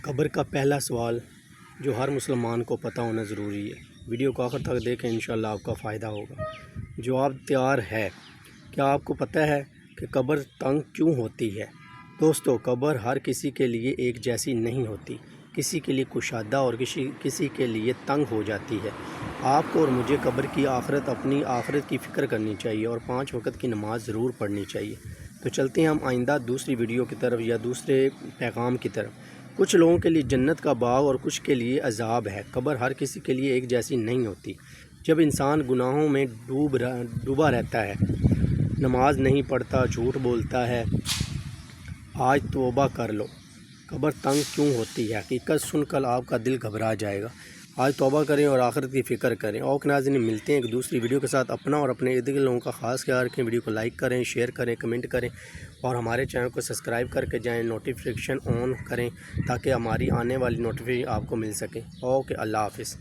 قبر کا پہلا سوال جو ہر مسلمان کو پتہ ہونا ضروری ہے۔ ویڈیو کو آخر تک دیکھیں، انشاءاللہ آپ کا فائدہ ہوگا۔ جواب تیار ہے۔ کیا آپ کو پتہ ہے کہ قبر تنگ کیوں ہوتی ہے؟ دوستو، قبر ہر کسی کے لیے ایک جیسی نہیں ہوتی۔ کسی کے لیے کشادہ اور کسی کے لیے تنگ ہو جاتی ہے۔ آپ کو اور مجھے قبر کی اپنی آخرت کی فکر کرنی چاہیے اور 5 وقت کی نماز ضرور پڑھنی چاہیے۔ تو چلتے ہیں ہم آئندہ دوسری ویڈیو کی طرف یا دوسرے پیغام کی طرف۔ کچھ لوگوں کے لیے جنت کا باغ اور کچھ کے لیے عذاب ہے۔ قبر ہر کسی کے لیے ایک جیسی نہیں ہوتی۔ جب انسان گناہوں میں ڈوبا رہتا ہے، نماز نہیں پڑھتا، جھوٹ بولتا ہے، آج توبہ کر لو۔ قبر تنگ کیوں ہوتی ہے؟ حقیقت سن کر آپ کا دل گھبرا جائے گا۔ آج توبہ کریں اور آخرت کی فکر کریں۔ اوک ناظرین، ملتے ہیں ایک دوسری ویڈیو کے ساتھ۔ اپنا اور اپنے ارد گرد لوگوں کا خاص خیال رکھیں۔ ویڈیو کو لائک کریں، شیئر کریں، کمنٹ کریں اور ہمارے چینل کو سبسکرائب کر کے جائیں، نوٹیفیکیشن آن کریں تاکہ ہماری آنے والی نوٹیفیکیشن آپ کو مل سکے۔ اوکے، اللہ حافظ۔